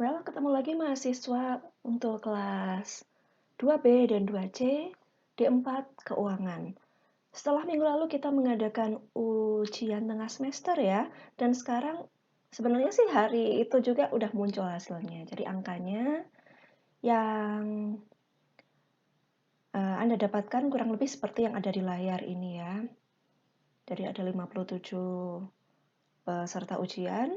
Well, ketemu lagi mahasiswa untuk kelas 2B dan 2C, D4 Keuangan. Setelah minggu lalu kita mengadakan ujian tengah semester ya, dan sekarang sebenarnya sih hari itu juga udah muncul hasilnya. Jadi angkanya yang Anda dapatkan kurang lebih seperti yang ada di layar ini ya. Jadi ada 57 peserta ujian.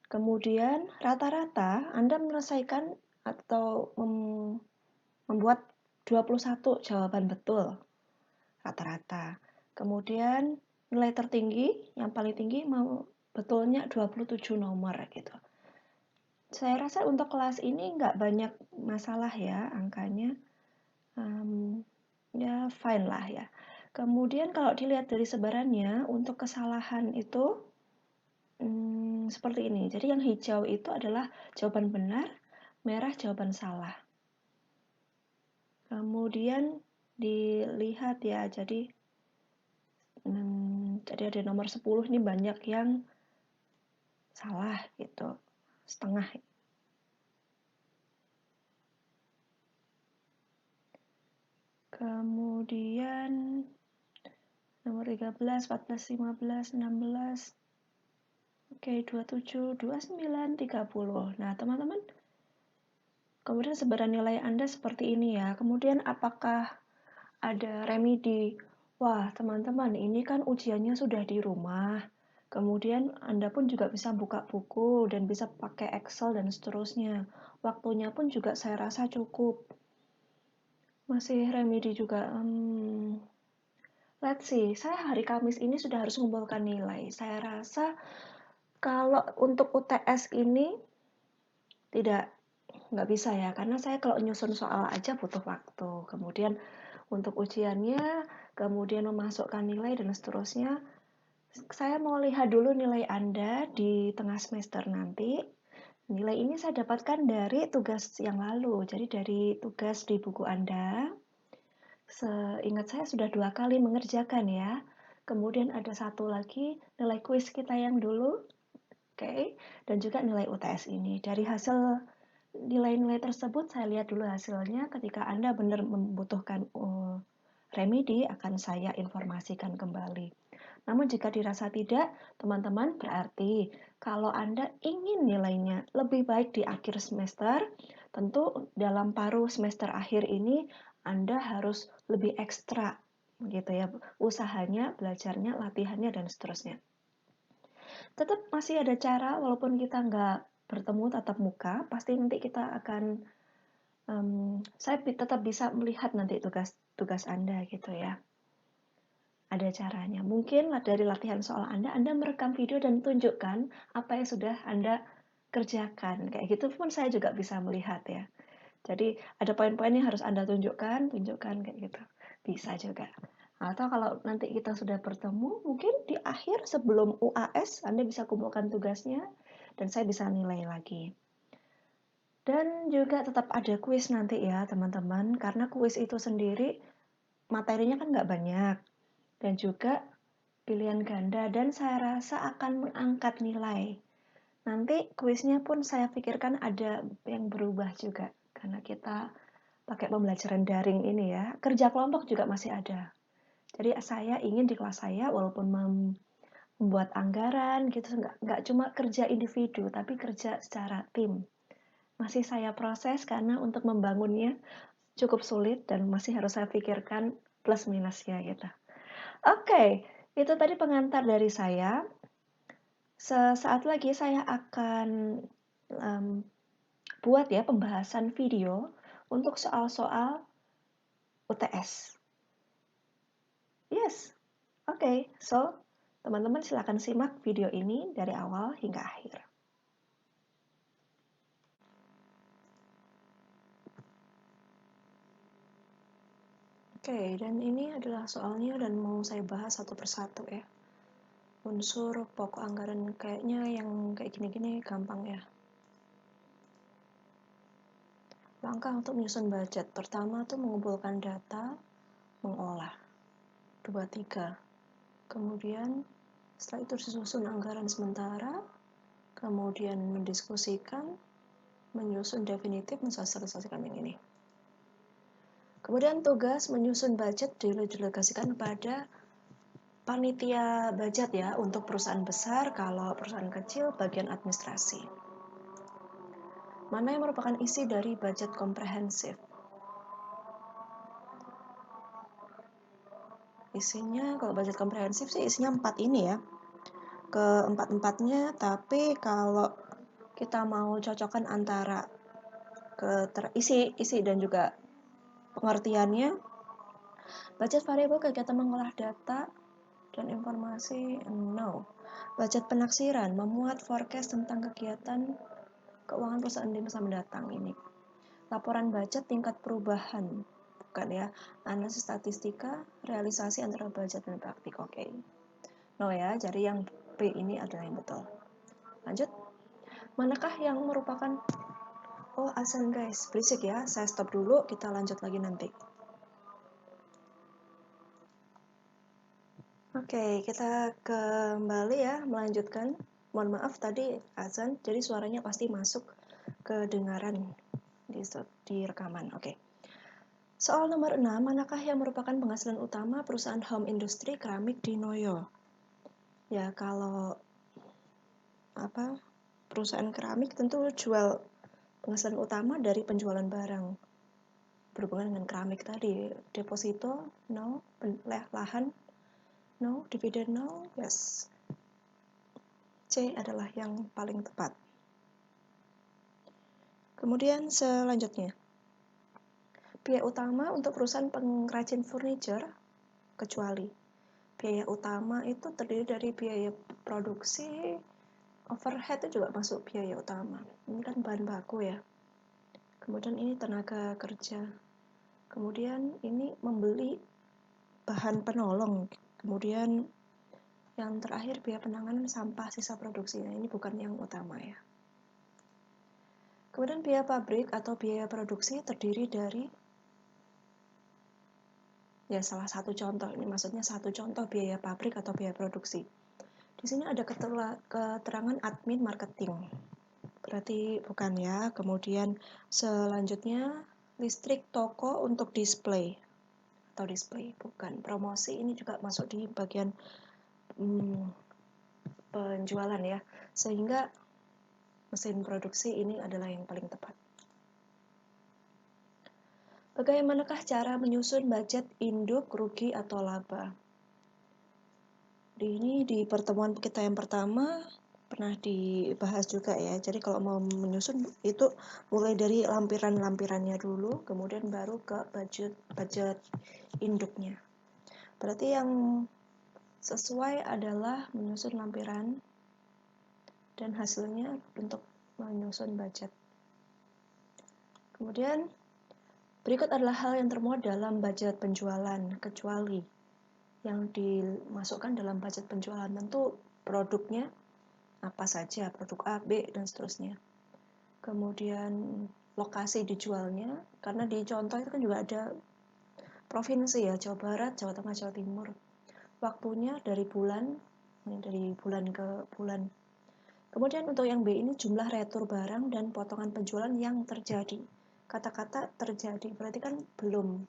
Kemudian rata-rata Anda menyelesaikan atau membuat 21 jawaban betul rata-rata. Kemudian nilai tertinggi yang paling tinggi betulnya 27 nomor gitu. Saya rasa untuk kelas ini nggak banyak masalah ya angkanya. Ya fine lah ya. Kemudian kalau dilihat dari sebarannya untuk kesalahan itu seperti ini. Jadi yang hijau itu adalah jawaban benar, merah jawaban salah. Kemudian dilihat ya, jadi ada nomor 10 ini banyak yang salah gitu, setengah. Kemudian nomor 13, 14, 15, 16, oke 27, 29, 30. Nah teman-teman, kemudian sebaran nilai Anda seperti ini ya. Kemudian apakah ada remedi? Wah teman-teman, ini kan ujiannya sudah di rumah. Kemudian Anda pun juga bisa buka buku dan bisa pakai Excel dan seterusnya. Waktunya pun juga saya rasa cukup. Masih remedi juga. Let's see, saya hari Kamis ini sudah harus mengumpulkan nilai. Saya rasa kalau untuk UTS ini nggak bisa ya, karena saya kalau nyusun soal aja butuh waktu. Kemudian untuk ujiannya, kemudian memasukkan nilai dan seterusnya. Saya mau lihat dulu nilai Anda di tengah semester nanti. Nilai ini saya dapatkan dari tugas yang lalu, jadi dari tugas di buku Anda. Seingat saya sudah 2 kali mengerjakan ya. Kemudian ada satu lagi nilai kuis kita yang dulu, oke, dan juga nilai UTS ini. Dari hasil nilai-nilai tersebut saya lihat dulu hasilnya. Ketika Anda benar membutuhkan remedi, akan saya informasikan kembali. Namun jika dirasa tidak, teman-teman, berarti kalau Anda ingin nilainya lebih baik di akhir semester, tentu dalam paruh semester akhir ini Anda harus lebih ekstra gitu ya, usahanya, belajarnya, latihannya, dan seterusnya. Tetap masih ada cara, walaupun kita nggak bertemu tatap muka, pasti nanti kita akan saya tetap bisa melihat nanti tugas Anda gitu ya. Ada caranya. Mungkin dari latihan soal Anda merekam video dan tunjukkan apa yang sudah Anda kerjakan. Kayak gitu pun saya juga bisa melihat ya. Jadi ada poin-poin yang harus Anda tunjukkan kayak gitu. Bisa juga. Atau kalau nanti kita sudah bertemu, mungkin di akhir sebelum UAS Anda bisa kumpulkan tugasnya dan saya bisa nilai lagi. Dan juga tetap ada kuis nanti ya teman-teman, karena kuis itu sendiri materinya kan nggak banyak. Dan juga pilihan ganda, dan saya rasa akan mengangkat nilai. Nanti kuisnya pun saya pikirkan ada yang berubah juga, karena kita pakai pembelajaran daring ini ya. Kerja kelompok juga masih ada. Jadi saya ingin di kelas saya, walaupun membuat anggaran gitu, nggak cuma kerja individu, tapi kerja secara tim. Masih saya proses karena untuk membangunnya cukup sulit dan masih harus saya pikirkan plus minusnya gitu. Oke, itu tadi pengantar dari saya. Sesaat lagi saya akan buat ya pembahasan video untuk soal-soal UTS. Yes, oke. So, teman-teman silakan simak video ini dari awal hingga akhir. Oke, dan ini adalah soalnya dan mau saya bahas satu persatu ya. Unsur pokok anggaran kayaknya yang kayak gini-gini gampang ya. Langkah untuk menyusun budget. Pertama tuh mengumpulkan data, mengolah. 2, 3. Kemudian setelah itu disusun anggaran sementara, kemudian mendiskusikan, menyusun definitif mensosialisasikan yang ini. Kemudian tugas menyusun budget didelegasikan pada panitia budget ya, untuk perusahaan besar. Kalau perusahaan kecil bagian administrasi. Mana yang merupakan isi dari budget komprehensif? Isinya kalau budget komprehensif sih isinya 4 ini ya, keempat-empatnya. Tapi kalau kita mau cocokkan antara isi dan juga pengertiannya, budget variabel kegiatan mengolah data dan informasi, no. Budget penaksiran memuat forecast tentang kegiatan keuangan perusahaan di masa mendatang ini. Laporan budget tingkat perubahan, bukan ya. Analisis statistika, realisasi antara budget dan praktik, oke. No ya, jadi yang B ini adalah yang betul. Lanjut. Manakah yang merupakan, oh azan guys, berisik ya, saya stop dulu, kita lanjut lagi nanti. Oke, kita kembali ya, melanjutkan. Mohon maaf tadi azan, jadi suaranya pasti masuk kedengaran di rekaman. Oke. Soal nomor 6, manakah yang merupakan penghasilan utama perusahaan home industry keramik di Noyo? Ya, kalau perusahaan keramik tentu jual penghasilan utama dari penjualan barang berhubungan dengan keramik tadi. Deposito, no. Lahan, no. Dividen, no. Yes. C adalah yang paling tepat. Kemudian selanjutnya, biaya utama untuk perusahaan pengrajin furniture, kecuali biaya utama itu terdiri dari biaya produksi, overhead itu juga masuk biaya utama. Ini kan bahan baku ya. Kemudian ini tenaga kerja. Kemudian ini membeli bahan penolong. Kemudian yang terakhir biaya penanganan sampah sisa produksi. Nah, ini bukan yang utama ya. Kemudian biaya pabrik atau biaya produksi terdiri dari, ya salah satu contoh, ini maksudnya satu contoh biaya pabrik atau biaya produksi. Di sini ada keterangan admin marketing, berarti bukan ya. Kemudian selanjutnya listrik toko untuk display atau display, bukan. Promosi ini juga masuk di bagian penjualan ya, sehingga mesin produksi ini adalah yang paling tepat. Bagaimanakah cara menyusun budget induk, rugi, atau laba? Ini di pertemuan kita yang pertama pernah dibahas juga ya. Jadi kalau mau menyusun itu mulai dari lampiran-lampirannya dulu, kemudian baru ke budget induknya. Berarti yang sesuai adalah menyusun lampiran dan hasilnya untuk menyusun budget. Kemudian berikut adalah hal yang termuat dalam budget penjualan, kecuali yang dimasukkan dalam budget penjualan tentu produknya apa saja, produk A, B, dan seterusnya. Kemudian lokasi dijualnya, karena di contoh itu kan juga ada provinsi ya, Jawa Barat, Jawa Tengah, Jawa Timur. Waktunya dari bulan ke bulan. Kemudian untuk yang B ini jumlah retur barang dan potongan penjualan yang terjadi. Kata-kata terjadi berarti kan belum.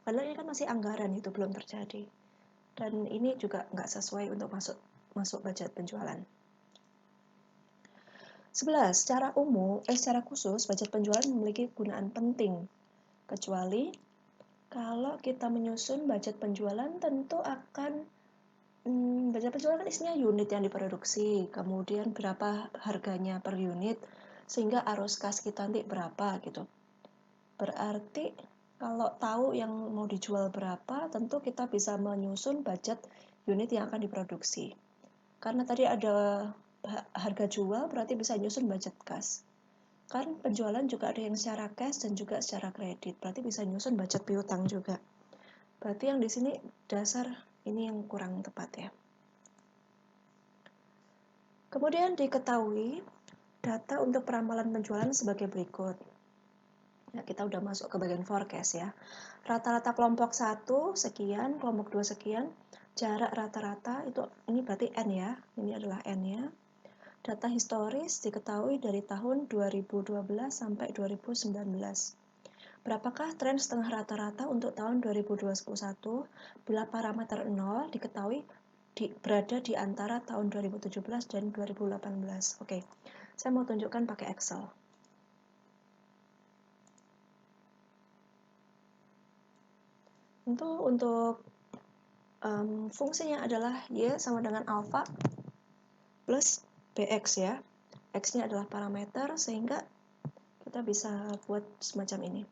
Padahal ini kan masih anggaran, itu belum terjadi. Dan ini juga nggak sesuai untuk masuk budget penjualan. 11. Secara khusus budget penjualan memiliki kegunaan penting. Kecuali kalau kita menyusun budget penjualan tentu akan budget penjualan kan isinya unit yang diproduksi, kemudian berapa harganya per unit, sehingga arus kas kita nanti berapa gitu. Berarti kalau tahu yang mau dijual berapa, tentu kita bisa menyusun budget unit yang akan diproduksi. Karena tadi ada harga jual, berarti bisa nyusun budget kas. Kan penjualan juga ada yang secara cash dan juga secara kredit, berarti bisa nyusun budget piutang juga. Berarti yang di sini dasar ini yang kurang tepat ya. Kemudian diketahui data untuk peramalan penjualan sebagai berikut. Ya, kita udah masuk ke bagian forecast ya. Rata-rata kelompok 1 sekian, kelompok 2 sekian, jarak rata-rata itu ini berarti N ya. Ini adalah N-nya. Data historis diketahui dari tahun 2012 sampai 2019. Berapakah tren setengah rata-rata untuk tahun 2021 bila parameter 0 diketahui berada di antara tahun 2017 dan 2018? Oke, saya mau tunjukkan pakai Excel. Untuk fungsinya adalah Y sama dengan alpha plus BX ya. X-nya adalah parameter, sehingga kita bisa buat semacam ini.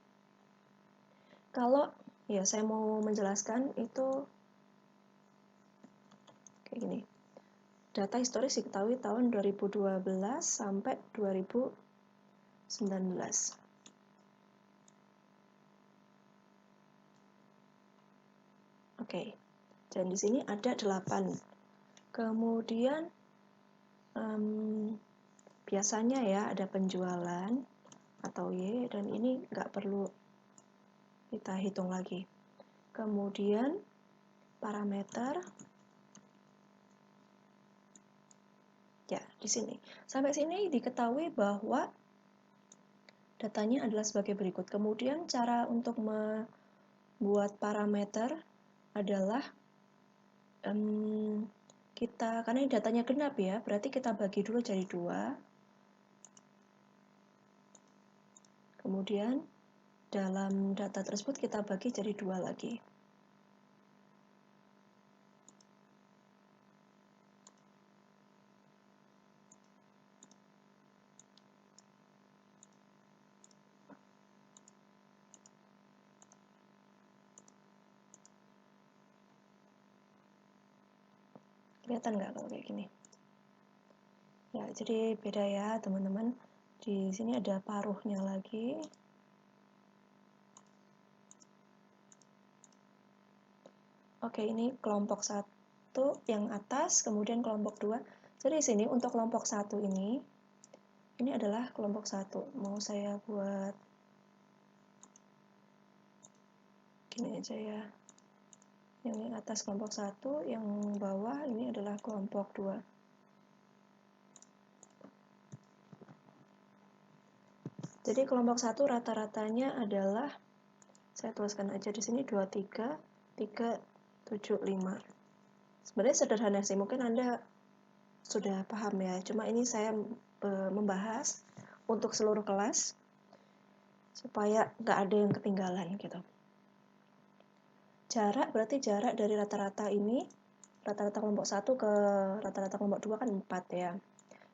Kalau ya saya mau menjelaskan itu kayak gini. Data historis diketahui tahun 2012 sampai 2019. Oke, dan di sini ada 8. Kemudian biasanya ya ada penjualan atau Y, dan ini nggak perlu kita hitung lagi. Kemudian parameter, ya di sini. Sampai sini diketahui bahwa datanya adalah sebagai berikut. Kemudian cara untuk membuat parameter adalah karena ini datanya genap ya, berarti kita bagi dulu jadi 2. Kemudian dalam data tersebut kita bagi jadi 2 lagi. Kelihatan nggak kalau kayak gini? Ya, jadi beda ya teman-teman. Di sini ada paruhnya lagi. Oke, ini kelompok 1 yang atas, kemudian kelompok 2. Jadi di sini untuk kelompok 1 ini adalah kelompok 1. Mau saya buat gini aja ya. Yang atas kelompok 1, yang bawah ini adalah kelompok 2. Jadi kelompok 1 rata-ratanya adalah, saya tuliskan aja di sini 23, 3, 7, 5. Sebenarnya sederhana sih, mungkin Anda sudah paham ya, cuma ini saya membahas untuk seluruh kelas supaya nggak ada yang ketinggalan gitu. Jarak berarti jarak dari rata-rata ini, rata-rata kelompok 1 ke rata-rata kelompok 2 kan 4 ya.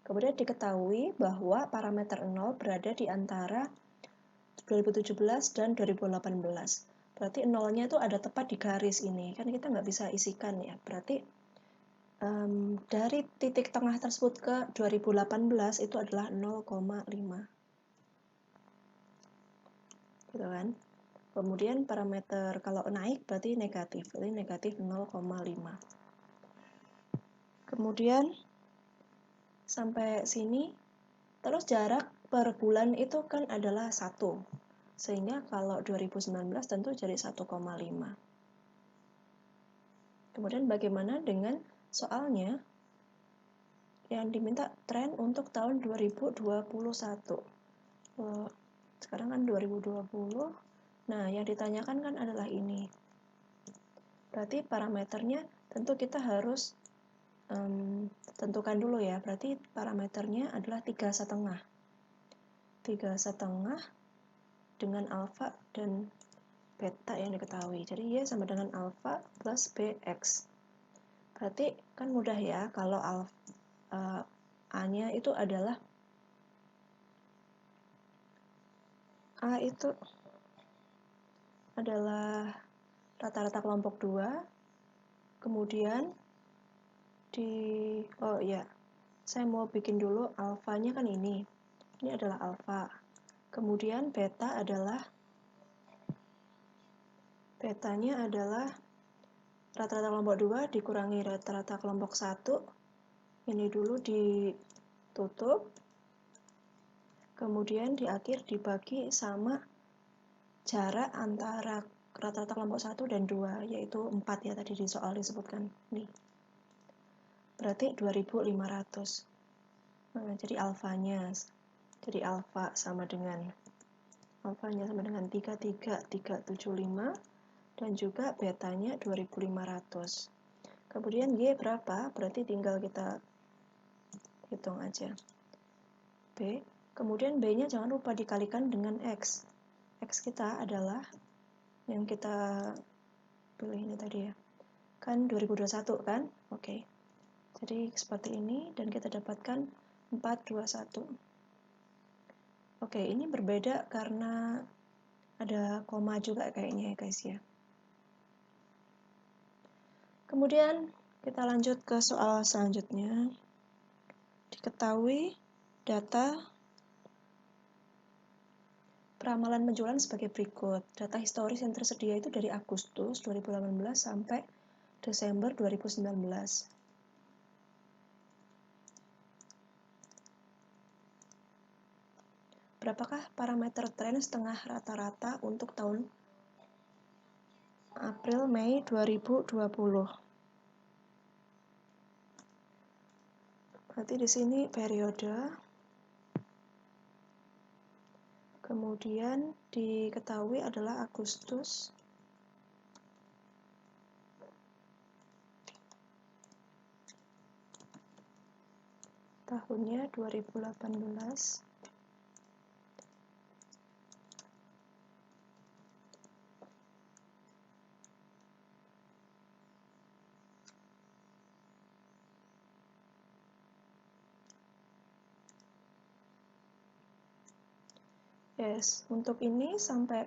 Kemudian diketahui bahwa parameter 0 berada di antara 2017 dan 2018. Berarti 0-nya itu ada tepat di garis ini, kan kita nggak bisa isikan ya. Berarti dari titik tengah tersebut ke 2018 itu adalah 0,5. Gitu kan? Kemudian parameter kalau naik berarti negatif, jadi negatif 0,5. Kemudian sampai sini, terus jarak per bulan itu kan adalah 1. Sehingga kalau 2019 tentu jadi 1,5. Kemudian bagaimana dengan soalnya yang diminta tren untuk tahun 2021? Sekarang kan 2020. Nah, yang ditanyakan kan adalah ini. Berarti parameternya tentu kita harus tentukan dulu ya. Berarti parameternya adalah 3,5. 3,5 dengan alfa dan beta yang diketahui. Jadi Y sama dengan alfa plus BX. Berarti kan mudah ya kalau A-nya itu adalah A itu adalah rata-rata kelompok 2. Kemudian saya mau bikin dulu alfanya kan ini. Ini adalah alfa. Kemudian betanya adalah rata-rata kelompok 2 dikurangi rata-rata kelompok 1. Ini dulu ditutup. Kemudian di akhir dibagi sama jarak antara rata-rata kelompok 1 dan 2, yaitu 4 ya, tadi di soal disebutkan. Nih. Berarti 2500. Nah, jadi alfanya sama dengan 33375 dan juga betanya 2500. Kemudian Y berapa? Berarti tinggal kita hitung aja. B. Kemudian B-nya jangan lupa dikalikan dengan X. X kita adalah yang kita pilih ini tadi ya. Kan 2021 kan? Oke. Jadi seperti ini dan kita dapatkan 421. Oke, ini berbeda karena ada koma juga kayaknya ya guys ya. Kemudian kita lanjut ke soal selanjutnya. Diketahui data peramalan penjualan sebagai berikut. Data historis yang tersedia itu dari Agustus 2018 sampai Desember 2019. Berapakah parameter tren setengah rata-rata untuk tahun April-Mei 2020? Berarti di sini periode. Kemudian diketahui adalah Agustus. Tahunnya 2018. Yes, untuk ini sampai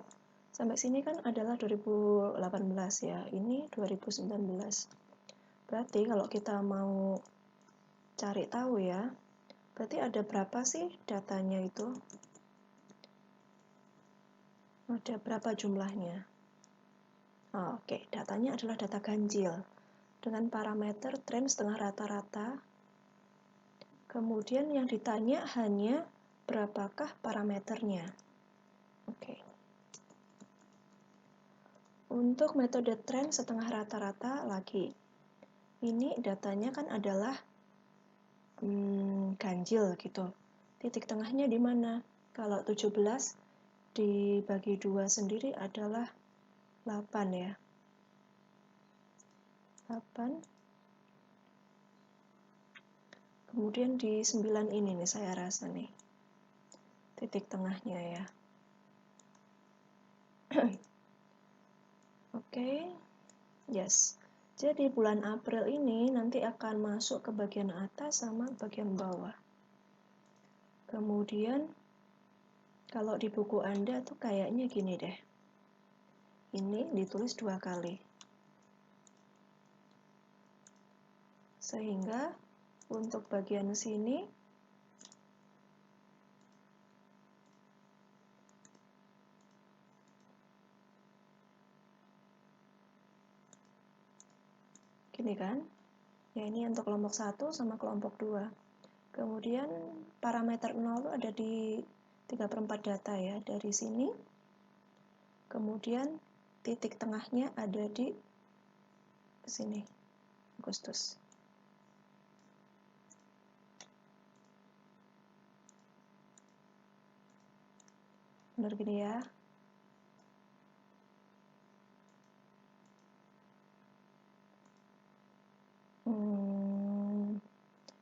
sini kan adalah 2018 ya. Ini 2019. Berarti kalau kita mau cari tahu ya, berarti ada berapa sih datanya itu? Ada berapa jumlahnya? Oke, datanya adalah data ganjil dengan parameter tren setengah rata-rata. Kemudian yang ditanya hanya berapakah parameternya. Oke. Untuk metode tren setengah rata-rata lagi. Ini datanya kan adalah ganjil gitu. Titik tengahnya di mana? Kalau 17 dibagi 2 sendiri adalah 8 ya. 8. Kemudian di 9 ini nih saya rasa nih. Titik tengahnya ya. Oke. Yes. Jadi bulan April ini nanti akan masuk ke bagian atas sama bagian bawah. Kemudian kalau di buku Anda tuh kayaknya gini deh. Ini ditulis 2 kali. Sehingga untuk bagian sini gini kan? Ya ini untuk kelompok 1 sama kelompok 2. Kemudian parameter 0 itu ada di 3/4 data ya, dari sini. Kemudian titik tengahnya ada di sini, Agustus. Benar gini ya.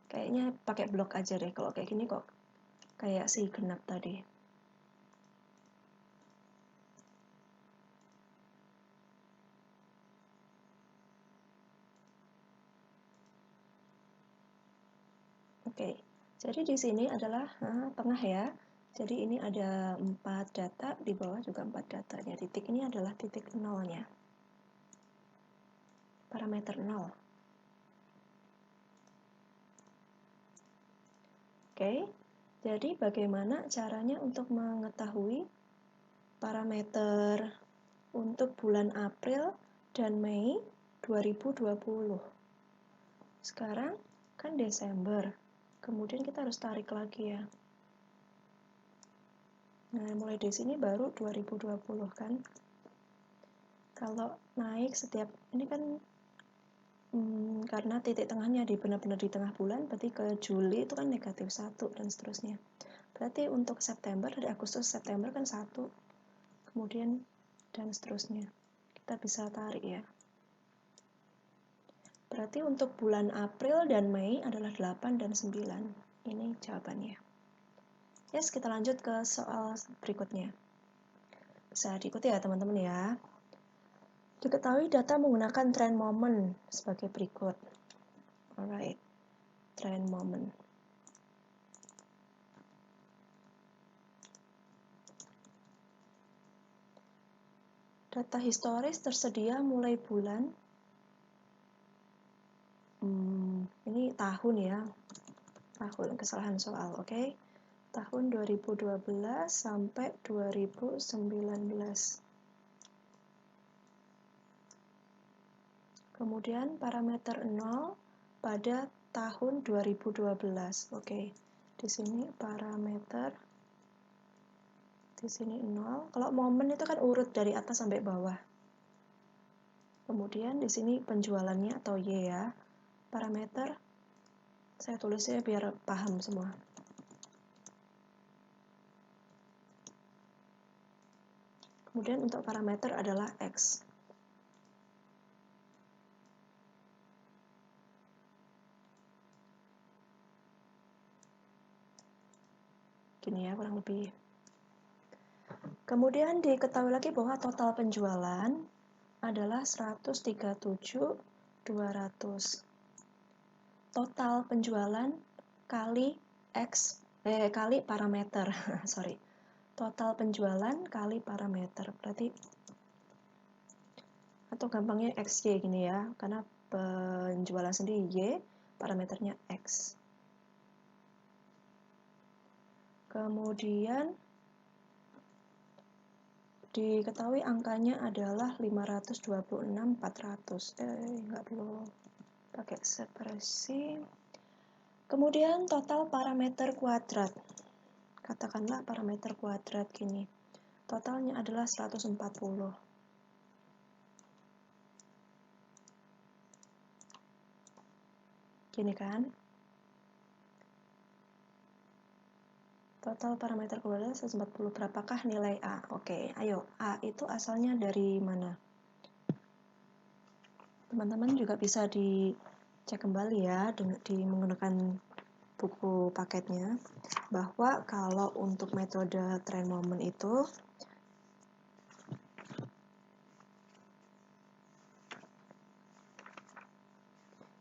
Kayaknya pakai blok aja deh, kalau kayak gini kok kayak si genap tadi. Oke, jadi di sini adalah tengah ya. Jadi ini ada 4 data, di bawah juga 4 datanya. Titik ini adalah titik nolnya. Parameter 0. Oke, jadi bagaimana caranya untuk mengetahui parameter untuk bulan April dan Mei 2020? Sekarang kan Desember, kemudian kita harus tarik lagi ya. Nah, mulai dari sini baru 2020 kan. Kalau naik setiap, ini kan Karena titik tengahnya benar-benar di tengah bulan, berarti ke Juli itu kan -1 dan seterusnya. Berarti untuk September, dari Agustus September kan 1, kemudian dan seterusnya. Kita bisa tarik ya. Berarti untuk bulan April dan Mei adalah 8 dan 9. Ini jawabannya. Yes, kita lanjut ke soal berikutnya. Bisa diikuti ya teman-teman ya. Diketahui data menggunakan trend moment sebagai berikut. Alright, trend moment. Data historis tersedia mulai bulan. Ini tahun ya. Tahun, kesalahan soal, oke? Tahun 2012 sampai 2019. Kemudian parameter 0 pada tahun 2012. Oke. Di sini parameter, di sini 0. Kalau momen itu kan urut dari atas sampai bawah. Kemudian di sini penjualannya atau Y ya. Parameter saya tulisnya biar paham semua. Kemudian untuk parameter adalah X. Gini ya kurang lebih. Kemudian diketahui lagi bahwa total penjualan adalah 137.200. Total penjualan kali X kali parameter. Sorry. Total penjualan kali parameter. Berarti atau gampangnya XY gini ya, karena penjualan sendiri Y, parameternya X. Kemudian diketahui angkanya adalah 526.400. Nggak perlu pakai separasi. Kemudian total parameter kuadrat. Katakanlah parameter kuadrat gini. Totalnya adalah 140. Gini kan? Total parameter kuadrat 140. Berapakah nilai A? Oke, ayo. A itu asalnya dari mana? Teman-teman juga bisa dicek kembali ya menggunakan buku paketnya, bahwa kalau untuk metode trend moment itu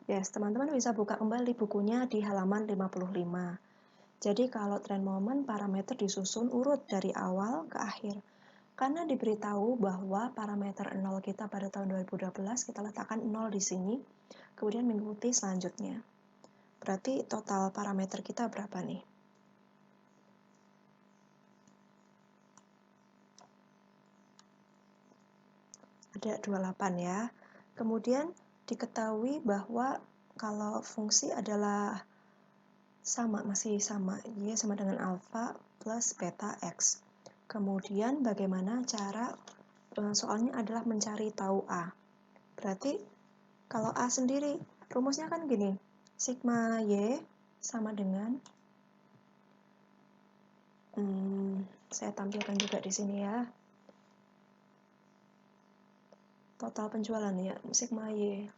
yes, teman-teman bisa buka kembali bukunya di halaman 55. Jadi kalau trend moment parameter disusun urut dari awal ke akhir. Karena diberitahu bahwa parameter 0 kita pada tahun 2012 kita letakkan 0 di sini, kemudian mengikuti selanjutnya. Berarti total parameter kita berapa nih? Ada 28 ya. Kemudian diketahui bahwa kalau fungsi adalah masih sama, Y sama dengan alfa plus beta X. Kemudian bagaimana cara, soalnya adalah mencari tahu A. Berarti kalau A sendiri, rumusnya kan gini, sigma Y sama dengan, saya tampilkan juga di sini ya, total penjualan ya, sigma Y.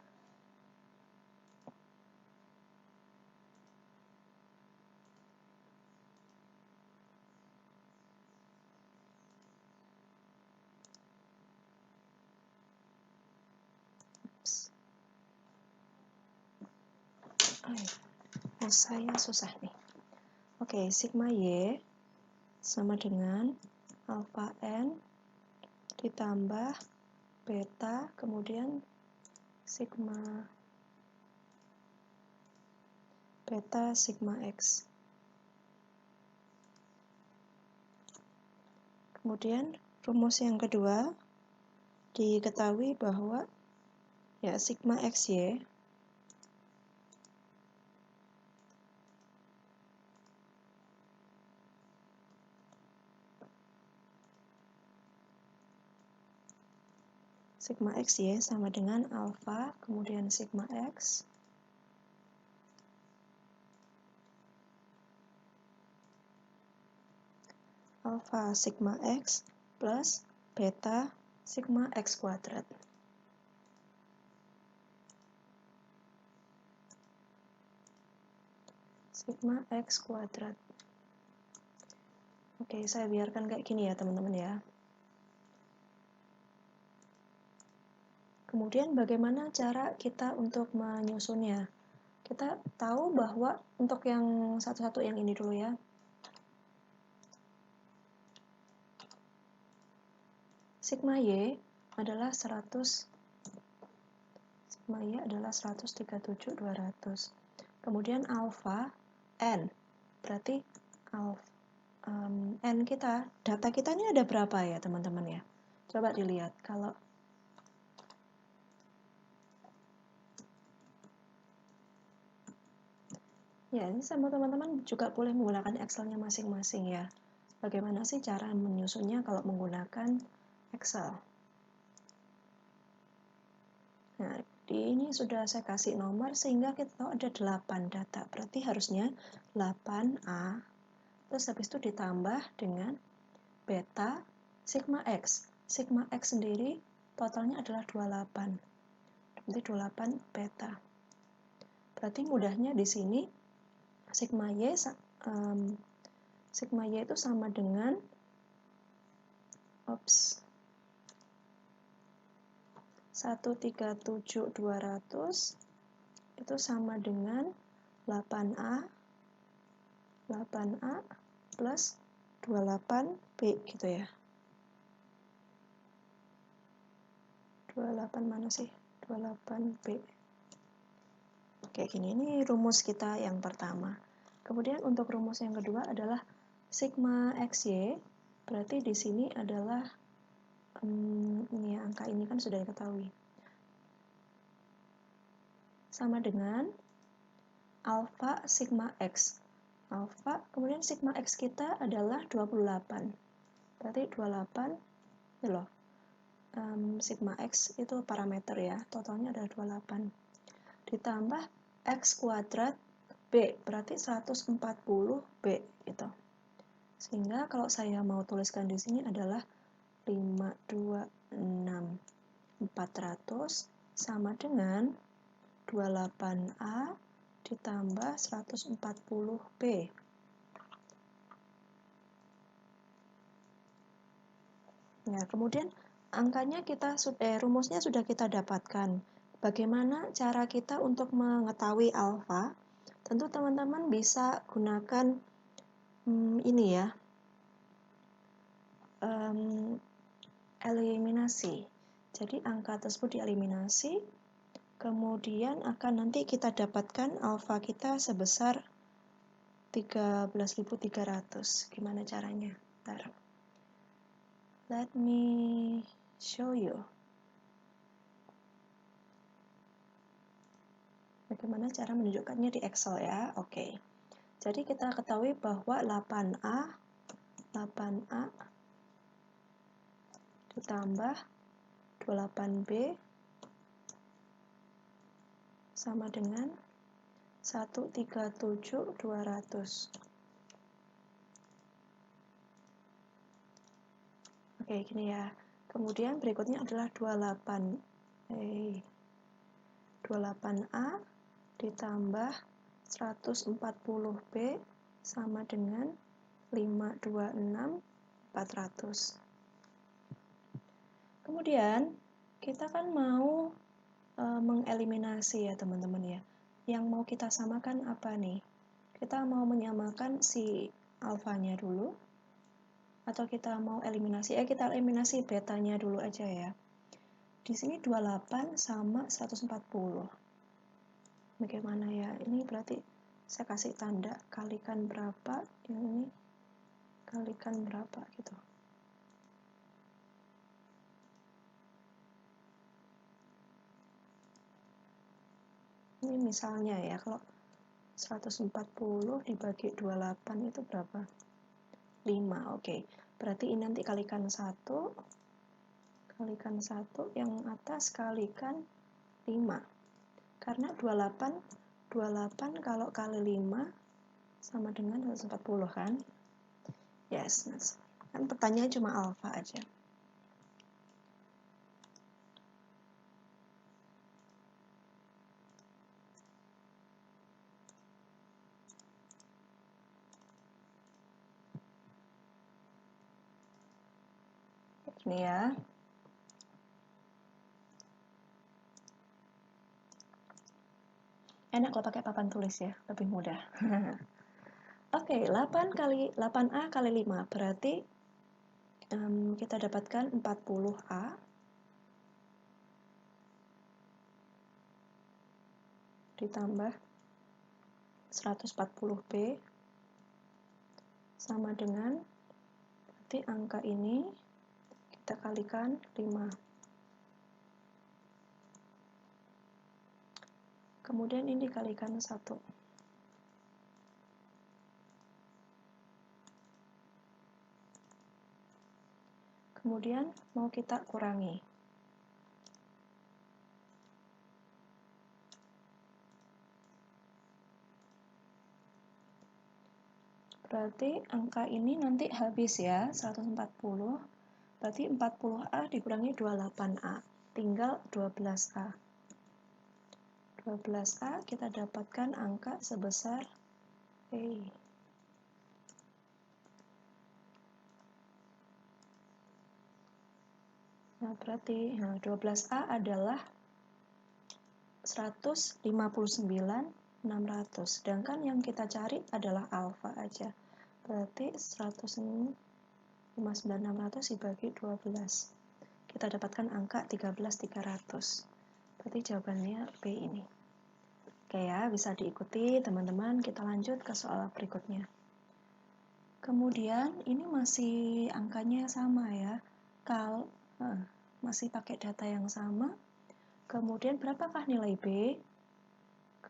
Saya susah nih. Oke, sigma Y sama dengan alpha N ditambah beta, kemudian sigma beta sigma X. Kemudian rumus yang kedua diketahui bahwa ya sigma XY sigma x y sama dengan alfa, kemudian sigma x alfa sigma x plus beta sigma x kuadrat. Sigma x kuadrat. Oke, saya biarkan kayak gini ya teman-teman ya. Kemudian bagaimana cara kita untuk menyusunnya? Kita tahu bahwa untuk yang satu-satu yang ini dulu ya. Sigma Y adalah 100. Sigma Y adalah 137.200. Kemudian alfa N. Berarti N kita, data kita ini ada berapa ya teman-teman ya? Coba dilihat kalau ya, ini sama teman-teman juga boleh menggunakan Excel-nya masing-masing ya. Bagaimana sih cara menyusunnya kalau menggunakan Excel? Nah, di ini sudah saya kasih nomor sehingga kita tahu ada 8 data. Berarti harusnya 8A terus habis itu ditambah dengan beta sigma X. Sigma X sendiri totalnya adalah 28. Berarti 28 beta. Berarti mudahnya di sini sigma Y itu sama dengan 137.200 itu sama dengan 8A plus 28B gitu ya. 28 mana sih? 28B. Kayak gini, ini rumus kita yang pertama. Kemudian untuk rumus yang kedua adalah sigma XY. Berarti di sini adalah ini ya, angka ini kan sudah diketahui. Sama dengan alfa sigma X. Alfa, kemudian sigma X kita adalah 28. Berarti 28, ini loh. Sigma X itu parameter ya, totalnya adalah 28. Ditambah X kuadrat B, berarti 140B gitu. Sehingga kalau saya mau tuliskan di sini adalah 526.400 sama dengan 28A ditambah 140B. Nah, kemudian angkanya rumusnya sudah kita dapatkan. Bagaimana cara kita untuk mengetahui alfa? Tentu teman-teman bisa gunakan ini ya, eliminasi. Jadi angka tersebut dieliminasi, kemudian akan nanti kita dapatkan alfa kita sebesar 13.300. Gimana caranya? Bentar. Let me show you. Bagaimana cara menunjukkannya di Excel ya? Oke. Jadi kita ketahui bahwa 8A ditambah 28B sama dengan 137.200. Oke, gini ya. Kemudian berikutnya adalah 28A ditambah 140B sama dengan 526.400. Kemudian kita kan mau mengeliminasi ya teman-teman ya. Yang mau kita samakan apa nih? Kita mau menyamakan si alfanya dulu atau kita mau eliminasi? Kita eliminasi betanya dulu aja ya. Di sini 28 sama 140. Bagaimana ya? Ini berarti saya kasih tanda kalikan berapa, yang ini kalikan berapa gitu. Ini misalnya ya, kalau 140 dibagi 28 itu berapa? 5, oke. Berarti ini nanti kalikan 1, kalikan 1, yang atas kalikan 5. Karena 28 kalau kali 5 sama dengan 140 kan? Yes, kan pertanyaannya cuma alfa aja. Ini ya. Enak kalau pakai papan tulis ya, lebih mudah. Oke, 8A kali 5 berarti kita dapatkan 40A ditambah 140B sama dengan, berarti angka ini kita kalikan 5. Kemudian ini dikalikan 1. Kemudian mau kita kurangi. Berarti angka ini nanti habis ya, 140. Berarti 40A dikurangi 28A. Tinggal 12A. 12A kita dapatkan angka sebesar E. Nah, berarti 12A adalah 159.600. Sedangkan yang kita cari adalah alfa aja. Berarti 159.600 dibagi 12. Kita dapatkan angka 13.300. Berarti jawabannya B ini. Oke ya, bisa diikuti teman-teman. Kita lanjut ke soal berikutnya. Kemudian ini masih angkanya sama ya. Masih pakai data yang sama. Kemudian berapakah nilai B?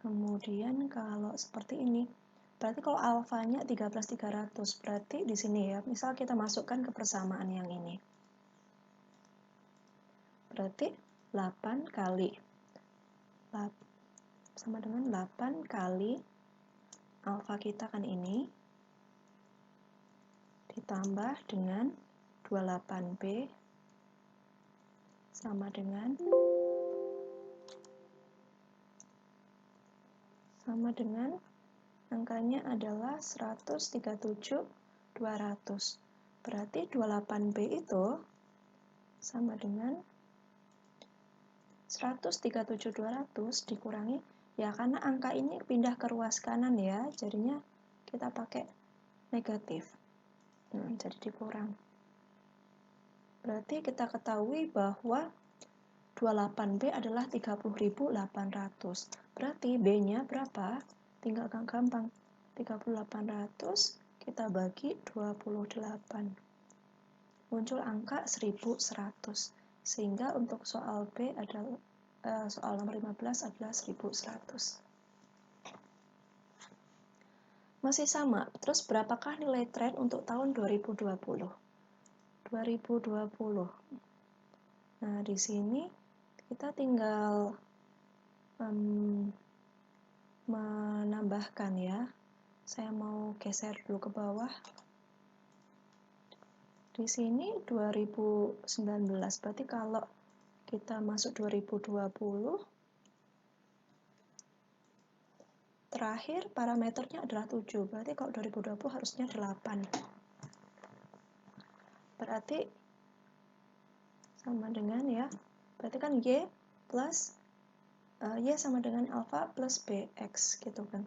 Kemudian kalau seperti ini, berarti kalau alfanya 13.300, berarti di sini ya, misal kita masukkan ke persamaan yang ini. Berarti 8 kali sama dengan 8 kali alfa kita kan ini ditambah dengan 28B sama dengan angkanya adalah 137.200. Berarti 28B itu sama dengan 137.200 dikurangi, ya karena angka ini pindah ke ruas kanan ya, jadinya kita pakai negatif. Jadi dikurang. Berarti kita ketahui bahwa 28B adalah 30.800. Berarti B-nya berapa? Tinggal gampang. 3.800 kita bagi 28. Muncul angka 1.100. Sehingga untuk soal B adalah soal nomor 15 adalah 1.100. Masih sama. Terus berapakah nilai tren untuk tahun 2020? 2020. Nah, di sini kita tinggal menambahkan ya. Saya mau geser dulu ke bawah. Di sini 2019, berarti kalau kita masuk 2020, terakhir parameternya adalah 7, berarti kalau 2020 harusnya 8. Berarti sama dengan ya, berarti kan Y plus Y sama dengan alfa plus BX gitu kan.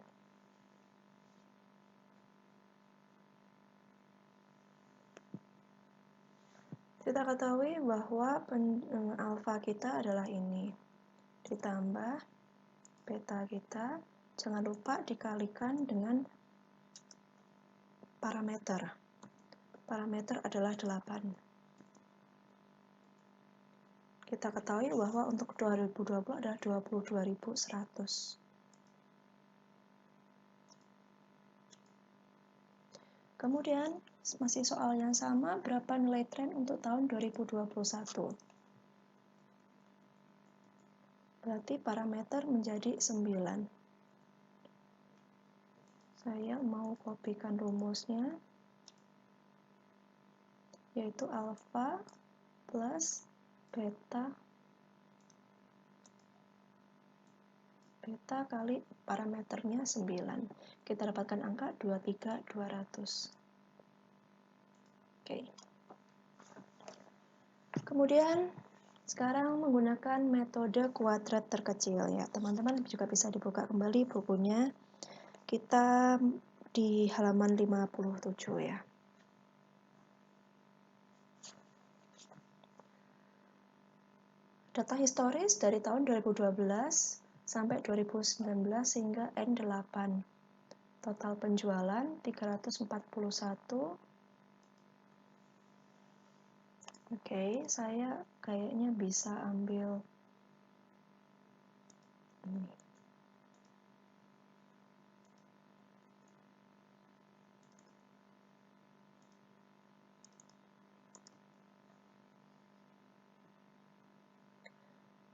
Kita ketahui bahwa alfa kita adalah ini, ditambah beta kita, jangan lupa dikalikan dengan parameter. Parameter adalah 8. Kita ketahui bahwa untuk 2020 adalah 22.100. Kemudian, masih soal yang sama, berapa nilai tren untuk tahun 2021? berarti parameter menjadi 9. Saya mau kopikan rumusnya, yaitu alfa plus beta kali parameternya 9. Kita dapatkan angka 23.200. Oke. Kemudian sekarang menggunakan metode kuadrat terkecil ya. Teman-teman juga bisa dibuka kembali bukunya. Kita di halaman 57 ya. Data historis dari tahun 2012 sampai 2019 hingga N8. Total penjualan 341. Oke, saya kayaknya bisa ambil ini.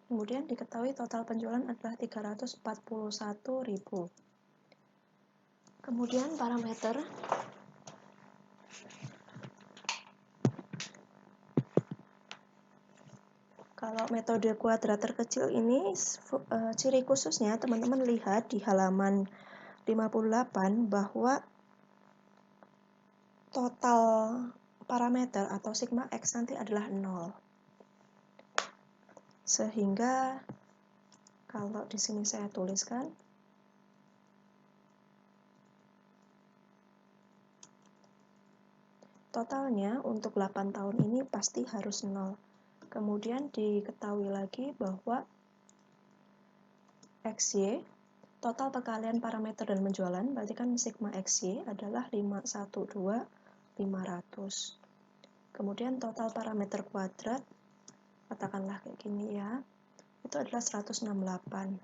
Kemudian diketahui total penjualan adalah 341.000. Kemudian parameter kalau metode kuadrat terkecil ini ciri khususnya teman-teman lihat di halaman 58 bahwa total parameter atau sigma X nanti adalah 0. Sehingga kalau di sini saya tuliskan totalnya untuk 8 tahun ini pasti harus 0. Kemudian diketahui lagi bahwa XY total perkalian parameter dan penjualan berarti kan sigma XY adalah 512.500. Kemudian total parameter kuadrat katakanlah kayak gini ya, itu adalah 168.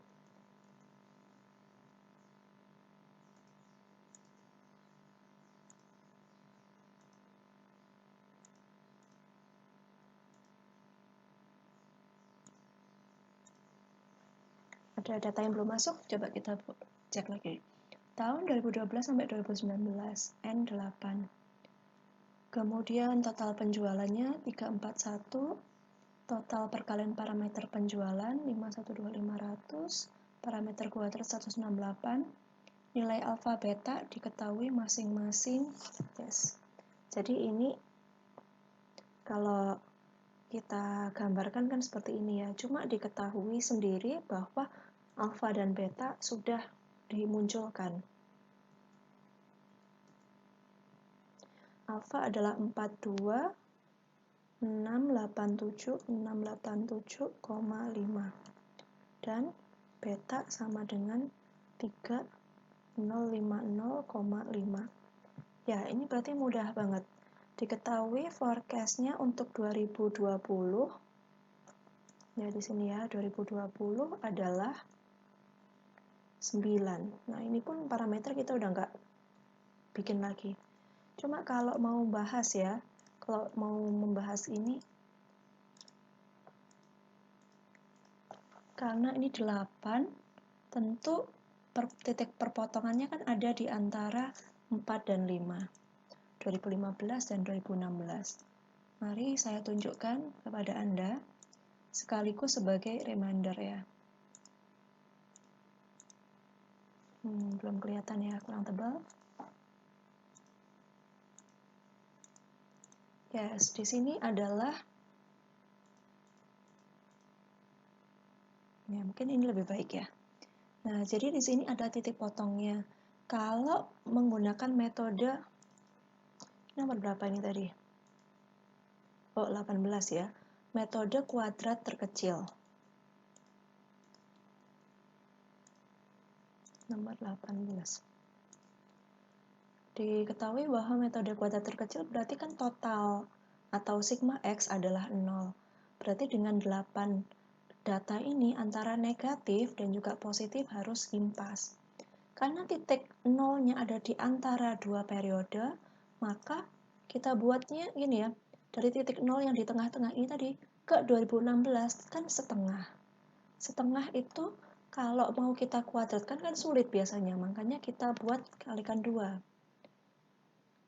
Ada data yang belum masuk, coba kita cek lagi. Tahun 2012 sampai 2019, N8. Kemudian total penjualannya 341, total perkalian parameter penjualan 512.500, parameter kuadrat 168, nilai alfa beta diketahui masing-masing. Yes. Jadi ini kalau kita gambarkan kan seperti ini ya, cuma diketahui sendiri bahwa alfa dan beta sudah dimunculkan. Alfa adalah 42.687.687,5 dan beta sama dengan 3050,5. Ya, ini berarti mudah banget. Diketahui forecast-nya untuk 2020. Ya, di sini ya, 2020 adalah 9. Nah, ini pun parameter kita udah nggak bikin lagi. Cuma kalau mau bahas ya, kalau mau membahas ini, karena ini 8, tentu titik perpotongannya kan ada di antara 4 dan 5. 2015 dan 2016. Mari saya tunjukkan kepada Anda, sekaligus sebagai reminder ya. Belum kelihatan ya, kurang tebal. Yes, di sini adalah ya, mungkin ini lebih baik ya. Nah, jadi di sini ada titik potongnya. Kalau menggunakan metode nomor berapa ini tadi? Oh, 18 ya. Metode kuadrat terkecil. Nomor 18. Diketahui bahwa metode kuadrat terkecil berarti kan total atau sigma X adalah 0. Berarti dengan 8 data ini antara negatif dan juga positif harus impas. Karena titik nolnya ada di antara dua periode, maka kita buatnya gini ya, dari titik 0 yang di tengah-tengah ini tadi ke 2016 kan setengah. setengah itu kalau mau kita kuadratkan kan sulit biasanya, makanya kita buat kalikan 2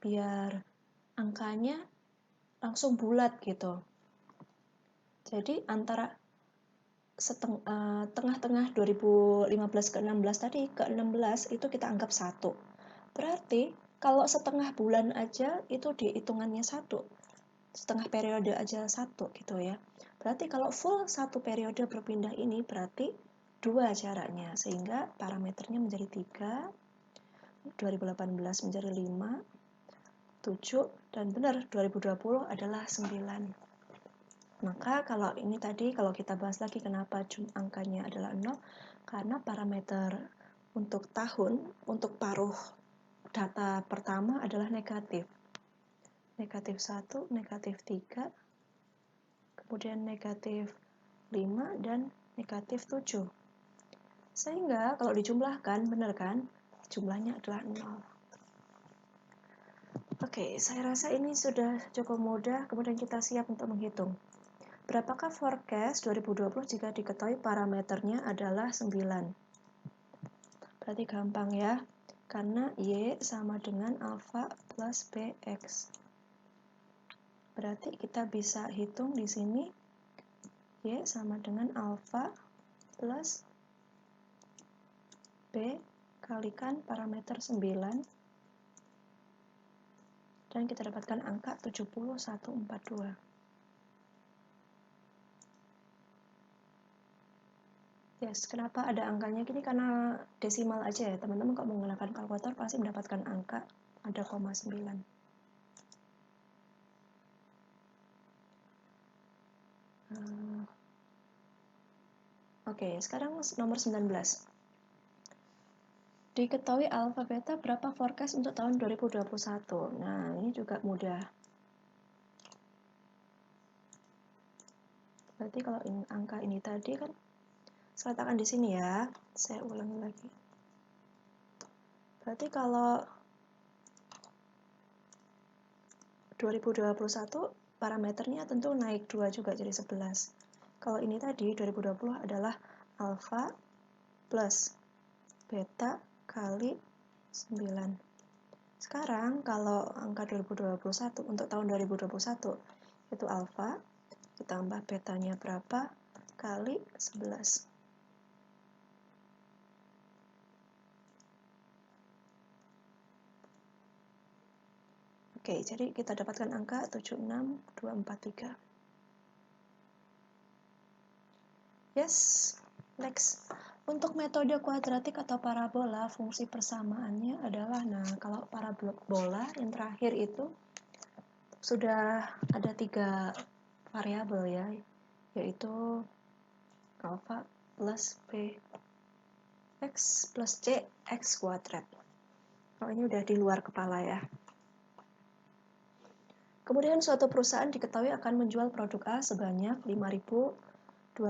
biar angkanya langsung bulat gitu. Jadi antara tengah-tengah 2015 ke 16 tadi, ke 16 itu kita anggap 1. Berarti kalau setengah bulan aja itu dihitungannya 1. Setengah periode aja 1 gitu ya. Berarti kalau full 1 periode berpindah ini berarti 2 jaraknya, sehingga parameternya menjadi 3, 2018 menjadi 5, 7, dan benar 2020 adalah 9. Maka kalau ini tadi, kalau kita bahas lagi kenapa angkanya adalah 0, karena parameter untuk tahun, untuk paruh data pertama adalah negatif. Negatif 1, negatif 3, kemudian negatif 5, dan negatif 7. Sehingga kalau dijumlahkan, benar kan? Jumlahnya adalah 0. Oke, saya rasa ini sudah cukup mudah, kemudian kita siap untuk menghitung. Berapakah forecast 2020 jika diketahui parameternya adalah 9? Berarti gampang ya, karena Y sama dengan alfa plus BX. Berarti kita bisa hitung di sini Y sama dengan alfa plus B kalikan parameter 9, dan kita dapatkan angka 7142. Yes, kenapa ada angkanya gini? Karena desimal aja ya, teman-teman kalau menggunakan kalkulator pasti mendapatkan angka ada 0,9. Oke, sekarang nomor 19. Diketahui alfa beta berapa forecast untuk tahun 2021. Nah, ini juga mudah. Berarti kalau angka ini tadi kan saya letakkan di sini ya. Saya ulangi lagi. Berarti kalau 2021 parameternya tentu naik 2 juga jadi 11. Kalau ini tadi 2020 adalah alfa plus beta kali 9. Sekarang kalau angka 2021 untuk tahun 2021 itu alfa ditambah betanya berapa kali 11. Oke, jadi kita dapatkan angka 76243. Yes, next. Untuk metode kuadratik atau parabola, fungsi persamaannya adalah, nah kalau parabola yang terakhir itu sudah ada 3 variabel ya, yaitu alfa plus b x plus c x kuadrat. Oh, ini udah di luar kepala ya. Kemudian suatu perusahaan diketahui akan menjual produk A sebanyak 5.220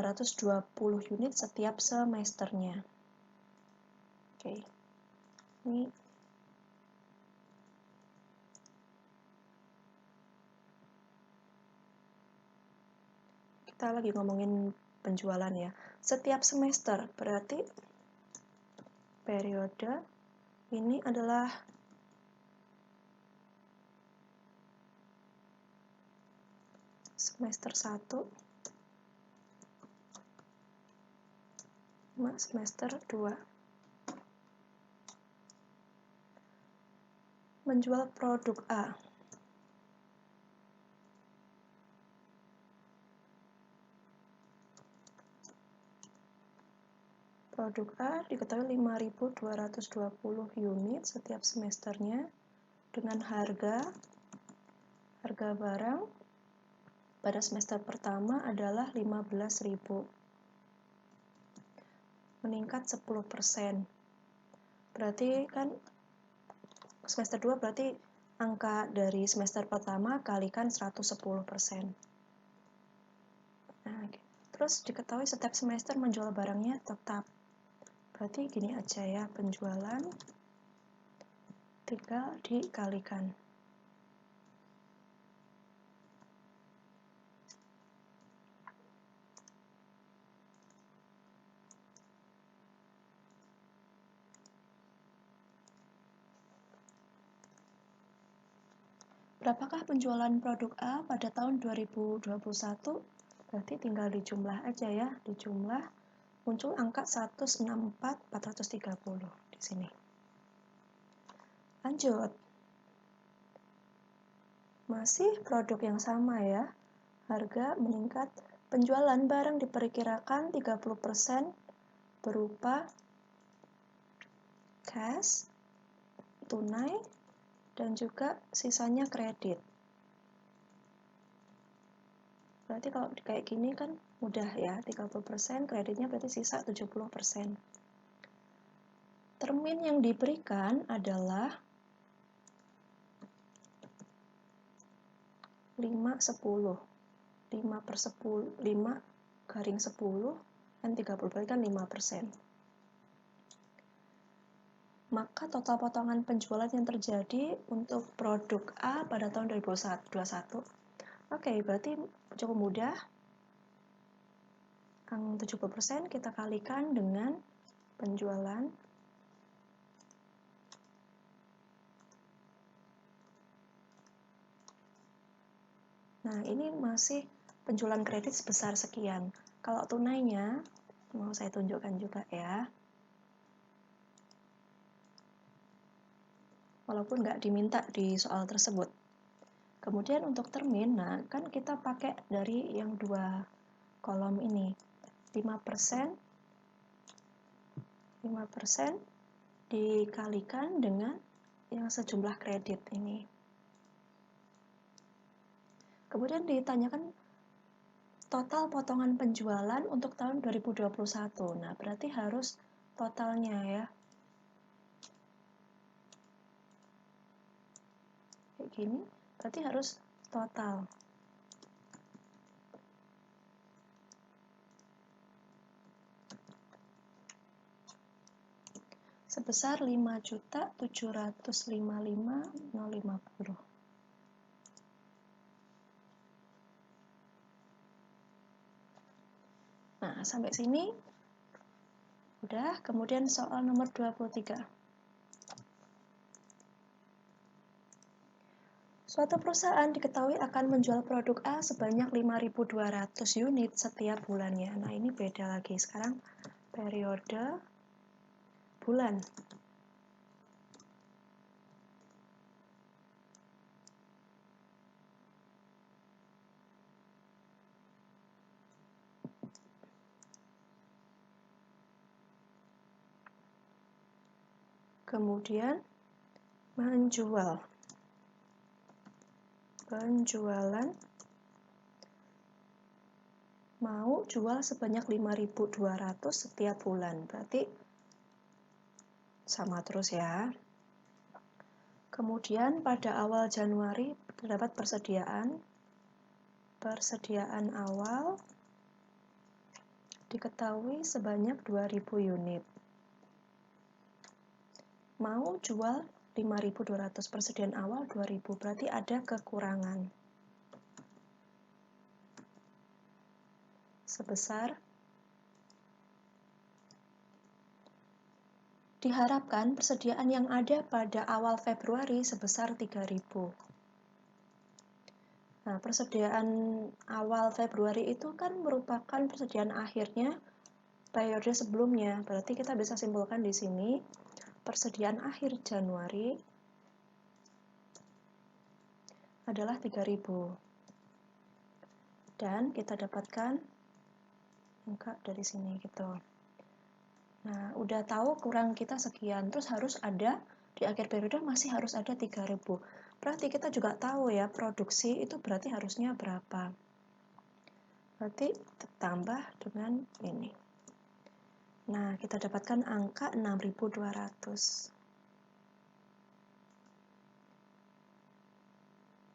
unit setiap semesternya. Oke. Ini kita lagi ngomongin penjualan ya. Setiap semester berarti periode ini adalah semester 1, semester 2. Menjual produk A. Produk A diketahui 5.220 unit setiap semesternya dengan harga barang pada semester pertama adalah 15.000. Meningkat 10%. Berarti kan semester 2 berarti angka dari semester pertama kalikan 110%. Nah, terus diketahui setiap semester menjual barangnya tetap. Berarti gini aja ya, penjualan tinggal dikalikan. Berapakah penjualan produk A pada tahun 2021? Berarti tinggal dijumlah aja ya, dijumlah muncul angka 164.430 di sini. Lanjut. Masih produk yang sama ya. Harga meningkat, penjualan barang diperkirakan 30% berupa cash, tunai, dan juga sisanya kredit. Berarti kalau kayak gini kan mudah ya, 30%, kreditnya berarti sisa 70%. Termin yang diberikan adalah 5/10. 5/10 dan 30, berarti kan 5%. Maka total potongan penjualan yang terjadi untuk produk A pada tahun 2021. Oke, berarti cukup mudah. Yang 70% kita kalikan dengan penjualan. Nah, ini masih penjualan kredit sebesar sekian. Kalau tunainya, mau saya tunjukkan juga ya. Walaupun nggak diminta di soal tersebut. Kemudian untuk termin, nah kan kita pakai dari yang dua kolom ini. 5% dikalikan dengan yang sejumlah kredit ini. Kemudian ditanyakan total potongan penjualan untuk tahun 2021. Nah, berarti harus totalnya ya. Kayak gini, berarti harus total. Sebesar 5.755.050. Nah, sampai sini udah. Kemudian soal nomor 23. Suatu perusahaan diketahui akan menjual produk A sebanyak 5.200 unit setiap bulannya. Nah, ini beda lagi. Sekarang periode bulan. Kemudian menjual. Penjualan mau jual sebanyak 5.200 setiap bulan. Berarti sama terus ya. Kemudian pada awal Januari terdapat persediaan awal diketahui sebanyak 2.000 unit. Mau jual 5.200, persediaan awal 2.000, berarti ada kekurangan sebesar, diharapkan persediaan yang ada pada awal Februari sebesar 3.000. Nah, persediaan awal Februari itu kan merupakan persediaan akhirnya periode sebelumnya. Berarti kita bisa simpulkan di sini persediaan akhir Januari adalah 3.000. Dan kita dapatkan angka dari sini gitu. Nah, udah tahu kurang kita sekian, terus harus ada di akhir periode masih harus ada 3.000. Berarti kita juga tahu ya, produksi itu berarti harusnya berapa. Berarti ditambah dengan ini. Nah, kita dapatkan angka 6.200.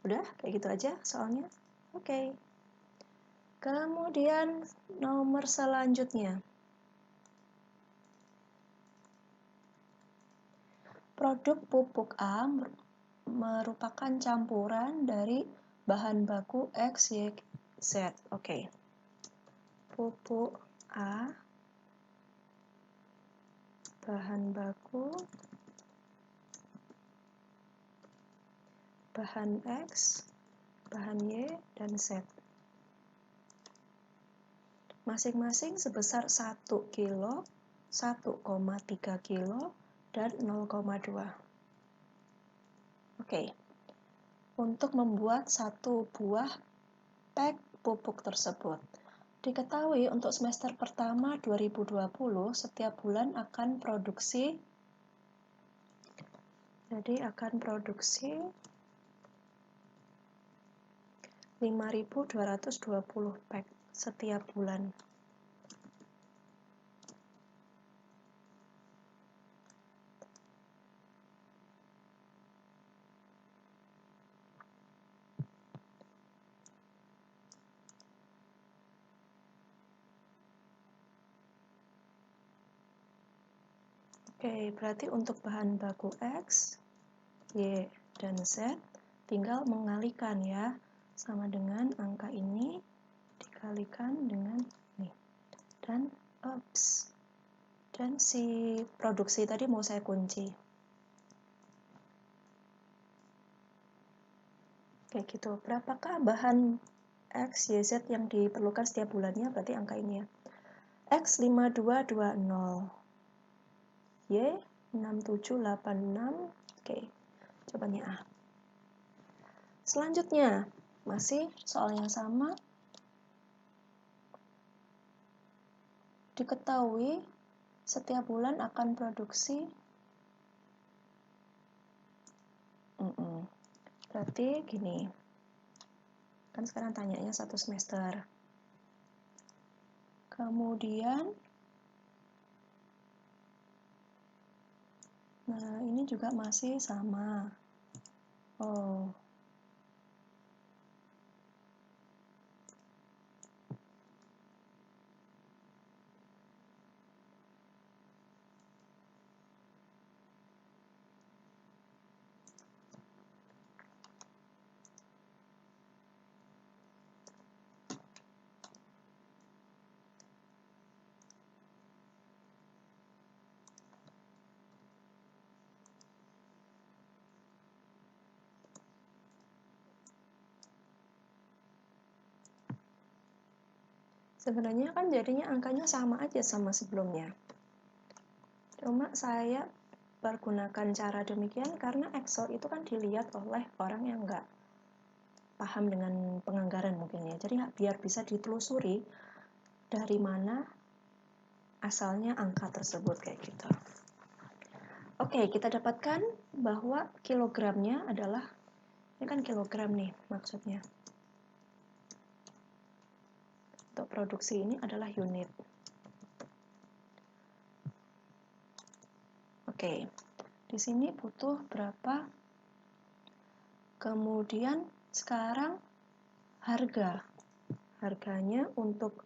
Udah, kayak gitu aja soalnya. Oke. Kemudian nomor selanjutnya. Produk pupuk A merupakan campuran dari bahan baku X, Y, Z. Oke. Pupuk A, bahan baku bahan X, bahan Y, dan Z. Masing-masing sebesar 1 kilo, 1,3 kilo, dan 0,2. Oke. Untuk membuat satu buah pak pupuk tersebut. Diketahui untuk semester pertama 2020 setiap bulan akan produksi 5.220 pak setiap bulan. Oke, berarti untuk bahan baku X, Y, dan Z tinggal mengalikan ya, sama dengan angka ini dikalikan dengan ini. Dan dan si produksi tadi mau saya kunci. Kayak gitu. Berapakah bahan X, Y, Z yang diperlukan setiap bulannya? Berarti angka ini ya. X 5220, Y 6786. Oke, jawabannya A. Selanjutnya, masih soal yang sama. Diketahui setiap bulan akan produksi berarti gini, kan sekarang tanyanya 1 semester, kemudian nah ini juga masih sama. Sebenarnya kan jadinya angkanya sama aja sama sebelumnya. Cuma saya pergunakan cara demikian karena Excel itu kan dilihat oleh orang yang nggak paham dengan penganggaran mungkin ya. Jadi biar bisa ditelusuri dari mana asalnya angka tersebut kayak gitu. Oke, kita dapatkan bahwa kilogramnya adalah, ini kan kilogram nih maksudnya. Untuk produksi ini adalah unit. Oke, di sini butuh berapa? Kemudian sekarang harganya untuk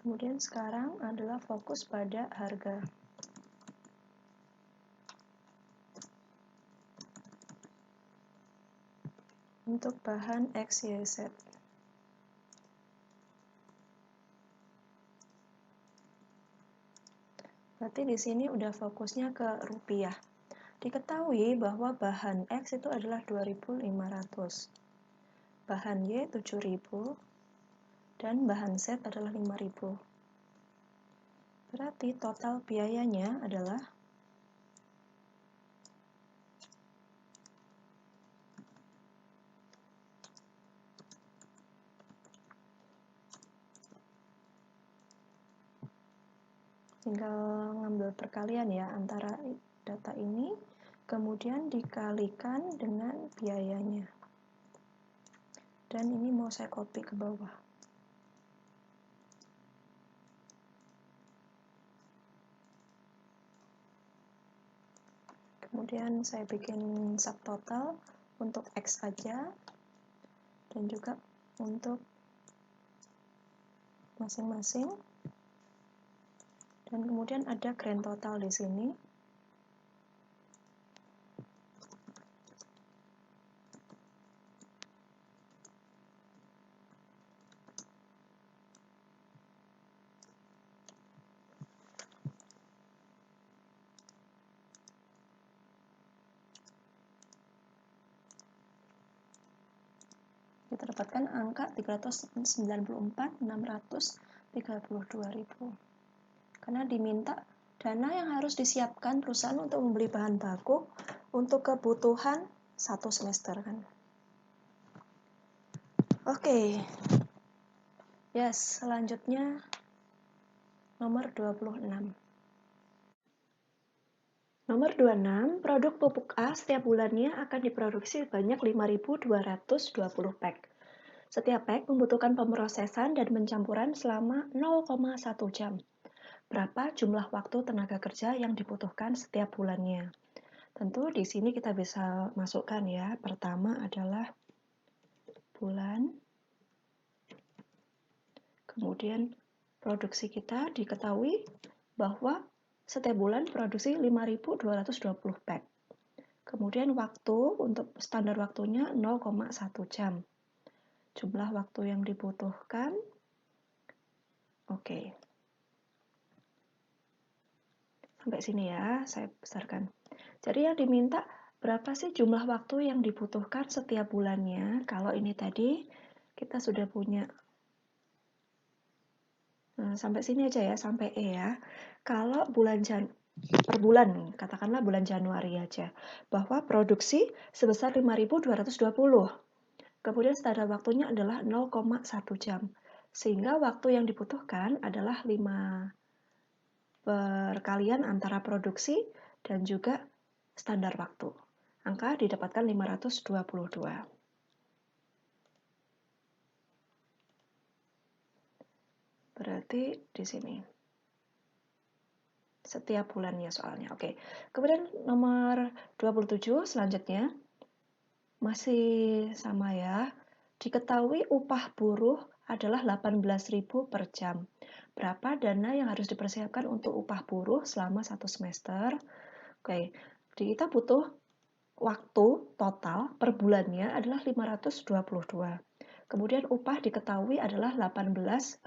kemudian sekarang adalah fokus pada harga. Untuk bahan X, Y, Z. Berarti di sini udah fokusnya ke rupiah. Diketahui bahwa bahan X itu adalah 2.500. Bahan Y 7.000 dan bahan Z adalah 5.000. Berarti total biayanya adalah tinggal ngambil perkalian ya antara data ini, kemudian dikalikan dengan biayanya. Dan ini mau saya copy ke bawah. Kemudian saya bikin subtotal untuk X aja, dan juga untuk masing-masing. Dan kemudian ada grand total di sini. kita dapatkan angka 394.632.000. Karena diminta dana yang harus disiapkan perusahaan untuk membeli bahan baku untuk kebutuhan 1 semester kan. Oke. Yes, selanjutnya nomor 26. Nomor 26, produk pupuk A setiap bulannya akan diproduksi sebanyak 5.220 pack. Setiap pack membutuhkan pemrosesan dan pencampuran selama 0,1 jam. Berapa jumlah waktu tenaga kerja yang dibutuhkan setiap bulannya? Tentu di sini kita bisa masukkan ya. Pertama adalah bulan. Kemudian produksi kita diketahui bahwa setiap bulan produksi 5.220 pack. Kemudian waktu untuk standar waktunya 0,1 jam. Jumlah waktu yang dibutuhkan. Oke. Sampai sini ya, saya besarkan. Jadi yang diminta berapa sih jumlah waktu yang dibutuhkan setiap bulannya? Kalau ini tadi kita sudah punya. Nah, sampai sini aja ya, sampai E ya. Kalau per bulan, katakanlah bulan Januari aja, bahwa produksi sebesar 5.220. Kemudian standar waktunya adalah 0,1 jam. Sehingga waktu yang dibutuhkan adalah 5 perkalian antara produksi dan juga standar waktu. Angka didapatkan 522. Berarti di sini. Setiap bulannya soalnya. Oke. Kemudian nomor 27 selanjutnya. Masih sama ya. Diketahui upah buruh adalah 18.000 per jam. Berapa dana yang harus dipersiapkan untuk upah buruh selama 1 semester? Oke. Kita butuh waktu total per bulannya adalah 522. Kemudian upah diketahui adalah 18.000.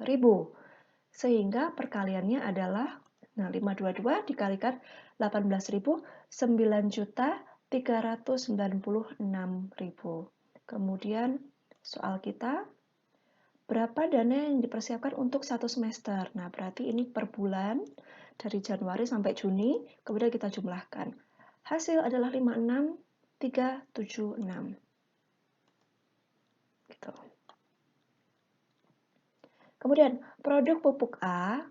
Sehingga perkaliannya adalah 522 dikalikan 18.000, 9.396.000. Kemudian soal kita, berapa dana yang dipersiapkan untuk 1 semester? Nah, berarti ini per bulan dari Januari sampai Juni, kemudian kita jumlahkan. Hasil adalah 56.376. Gitu. Kemudian produk pupuk A.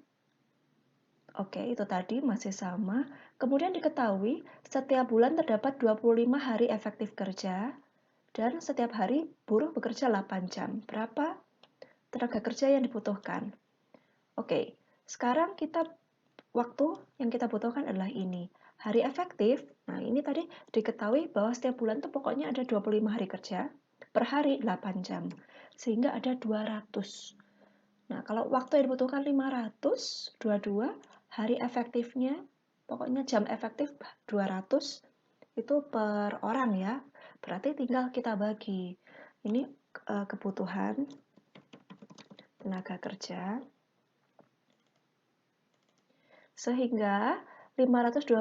Oke, itu tadi masih sama. Kemudian diketahui setiap bulan terdapat 25 hari efektif kerja dan setiap hari buruh bekerja 8 jam. Berapa tenaga kerja yang dibutuhkan? Oke, sekarang waktu yang kita butuhkan adalah ini. Hari efektif, nah ini tadi diketahui bahwa setiap bulan itu pokoknya ada 25 hari kerja, per hari 8 jam. Sehingga ada 200. Nah, kalau waktu yang dibutuhkan 500, 22, hari efektifnya, pokoknya jam efektif 200, itu per orang ya. Berarti tinggal kita bagi. Ini kebutuhan tenaga kerja. Sehingga 522,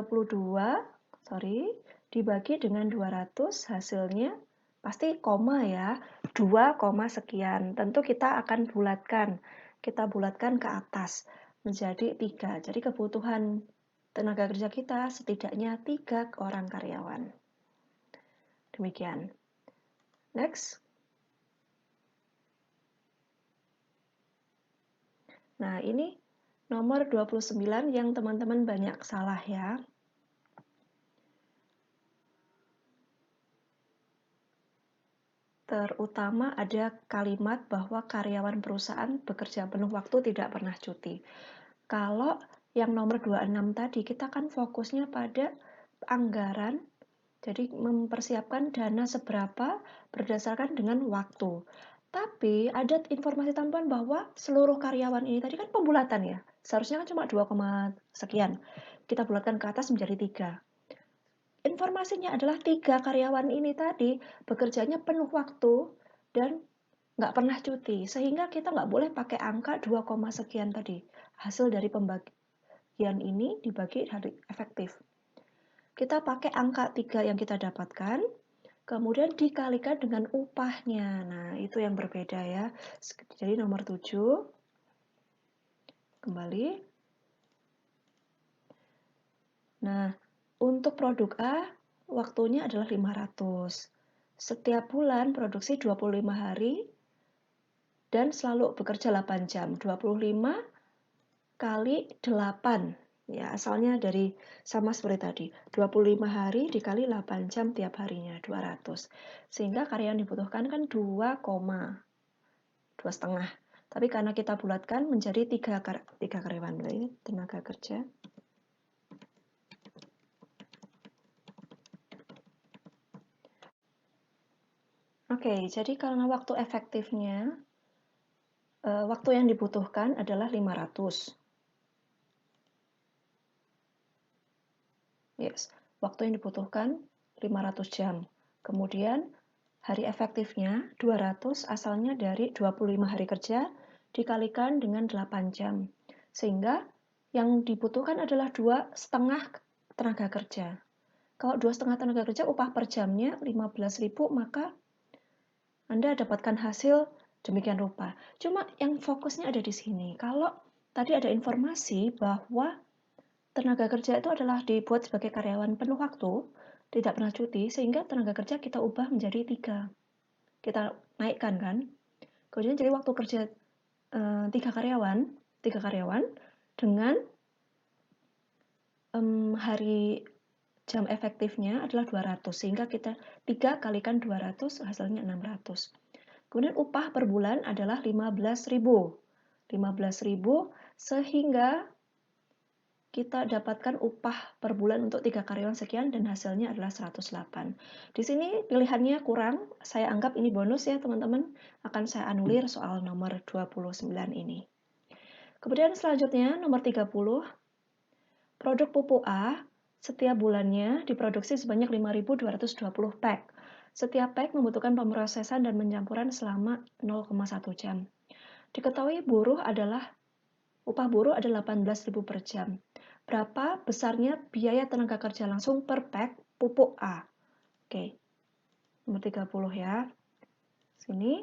dibagi dengan 200, hasilnya pasti koma ya, 2, sekian. Tentu kita akan bulatkan. Kita bulatkan ke atas menjadi 3. Jadi kebutuhan tenaga kerja kita setidaknya 3 orang karyawan. Demikian. Next. Nah, ini nomor 29 yang teman-teman banyak salah ya. Terutama ada kalimat bahwa karyawan perusahaan bekerja penuh waktu tidak pernah cuti. Kalau yang nomor 26 tadi, kita kan fokusnya pada anggaran, jadi mempersiapkan dana seberapa berdasarkan dengan waktu. Tapi ada informasi tambahan bahwa seluruh karyawan ini tadi kan pembulatan ya, seharusnya kan cuma 2, sekian. Kita bulatkan ke atas menjadi 3. Informasinya adalah 3 karyawan ini tadi bekerjanya penuh waktu dan nggak pernah cuti. Sehingga kita nggak boleh pakai angka 2, sekian tadi. Hasil dari pembagian ini dibagi hari efektif. Kita pakai angka 3 yang kita dapatkan. kemudian dikalikan dengan upahnya. Nah, itu yang berbeda ya. Jadi nomor 7, kembali. Nah, untuk produk A, waktunya adalah 500. Setiap bulan produksi 25 hari dan selalu bekerja 8 jam. 25 kali 8. Ya, asalnya dari sama seperti tadi. 25 hari dikali 8 jam tiap harinya, 200. Sehingga karya yang dibutuhkan kan 2,5. Tapi karena kita bulatkan menjadi 3 karyawan, berarti tenaga kerja. Oke, jadi karena waktu efektifnya, waktu yang dibutuhkan adalah 500. Yes, waktu yang dibutuhkan 500 jam. Kemudian hari efektifnya 200 asalnya dari 25 hari kerja dikalikan dengan 8 jam. Sehingga yang dibutuhkan adalah 2,5 tenaga kerja. Kalau 2,5 tenaga kerja upah per jamnya 15.000, maka Anda dapatkan hasil demikian rupa. Cuma yang fokusnya ada di sini. Kalau tadi ada informasi bahwa tenaga kerja itu adalah dibuat sebagai karyawan penuh waktu, tidak pernah cuti, sehingga tenaga kerja kita ubah menjadi 3. Kita naikkan kan. Kemudian jadi waktu kerja 3 karyawan dengan hari jam efektifnya adalah 200, sehingga kita 3 kalikan 200 hasilnya 600. Kemudian upah per bulan adalah 15.000. 15.000 sehingga kita dapatkan upah per bulan untuk 3 karyawan sekian dan hasilnya adalah 108. Di sini pilihannya kurang, saya anggap ini bonus ya teman-teman, akan saya anulir soal nomor 29 ini. Kemudian selanjutnya nomor 30, produk pupuk A setiap bulannya diproduksi sebanyak 5.220 pack. Setiap pack membutuhkan pemrosesan dan pencampuran selama 0,1 jam. Diketahui upah buruh adalah 18.000 per jam. Berapa besarnya biaya tenaga kerja langsung per pack pupuk A? Oke, nomor 30 ya. Sini.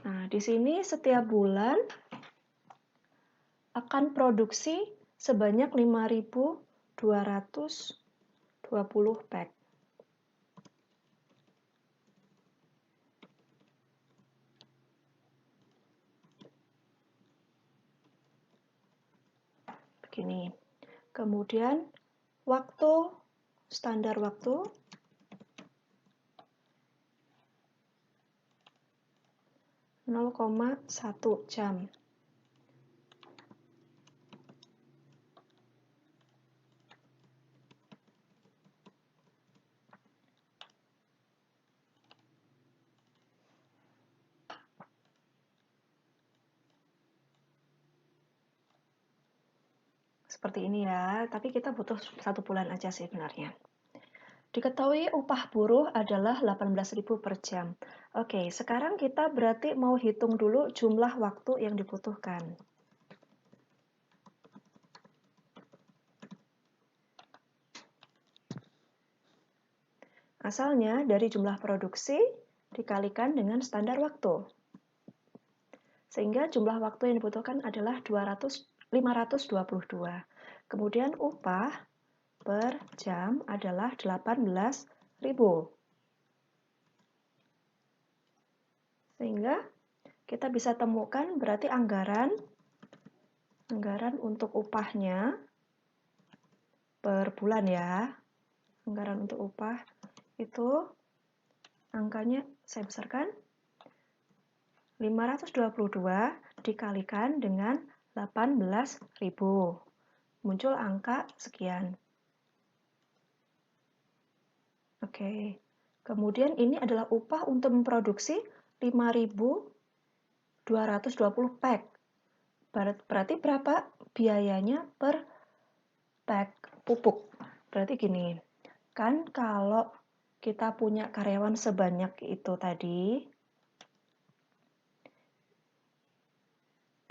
Nah, di sini setiap bulan akan produksi sebanyak 5.220 pack. Begini. Kemudian standar waktu 0,1 jam. Seperti ini ya, tapi kita butuh 1 bulan aja sih sebenarnya. Diketahui upah buruh adalah 18.000 per jam. Oke, sekarang kita berarti mau hitung dulu jumlah waktu yang dibutuhkan. Asalnya dari jumlah produksi dikalikan dengan standar waktu. Sehingga jumlah waktu yang dibutuhkan adalah 522. Kemudian upah per jam adalah 18.000. Sehingga kita bisa temukan berarti anggaran untuk upahnya per bulan ya. Anggaran untuk upah itu angkanya saya besarkan 522 dikalikan dengan 18.000. Muncul angka sekian. Oke. Kemudian ini adalah upah untuk memproduksi 5.220 pack. Berarti berapa biayanya per pack pupuk? Berarti gini, kan kalau kita punya karyawan sebanyak itu tadi,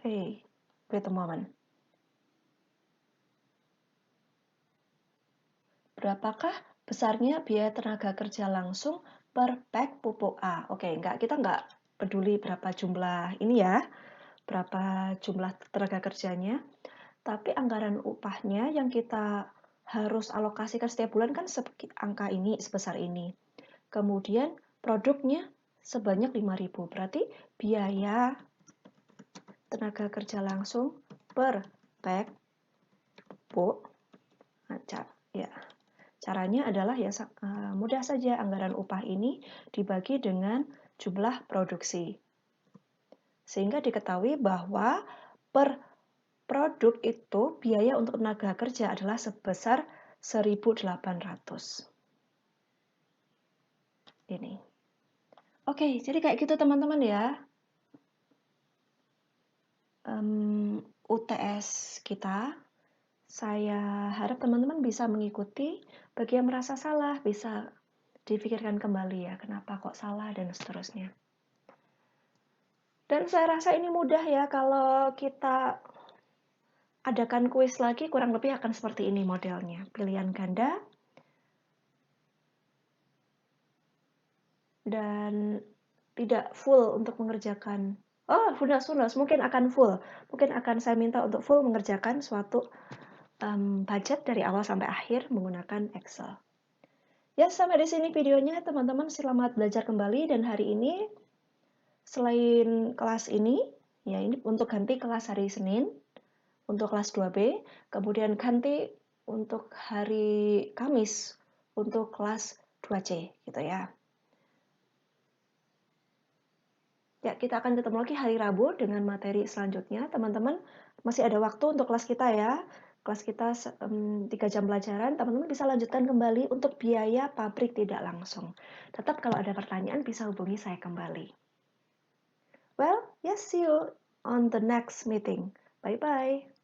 wait a moment. Berapakah besarnya biaya tenaga kerja langsung per pack pupuk A. Oke, kita nggak peduli berapa jumlah ini ya, berapa jumlah tenaga kerjanya, tapi anggaran upahnya yang kita harus alokasikan setiap bulan kan angka ini, sebesar ini. Kemudian produknya sebanyak 5.000, berarti biaya tenaga kerja langsung per pack pupuk. Ya, caranya adalah ya mudah saja, anggaran upah ini dibagi dengan jumlah produksi. Sehingga diketahui bahwa per produk itu biaya untuk tenaga kerja adalah sebesar 1.800. Ini. Oke, jadi kayak gitu teman-teman ya. UTS kita. Saya harap teman-teman bisa mengikuti. Bagi yang merasa salah, bisa dipikirkan kembali ya, kenapa kok salah dan seterusnya. Dan saya rasa ini mudah ya, kalau kita adakan kuis lagi, kurang lebih akan seperti ini modelnya. Pilihan ganda, dan tidak full untuk mengerjakan. Oh, full, mungkin akan full. Mungkin akan saya minta untuk full mengerjakan suatu budget dari awal sampai akhir menggunakan Excel. Ya, sampai di sini videonya teman-teman. Selamat belajar kembali, dan hari ini selain kelas ini, ya ini untuk ganti kelas hari Senin untuk kelas 2B, kemudian ganti untuk hari Kamis untuk kelas 2C gitu ya. Ya, kita akan ketemu lagi hari Rabu dengan materi selanjutnya. Teman-teman masih ada waktu untuk kelas kita ya. Kelas kita 3 jam pelajaran, teman-teman bisa lanjutkan kembali untuk biaya pabrik tidak langsung. Tetap kalau ada pertanyaan bisa hubungi saya kembali. Well, yes, see you on the next meeting. Bye-bye.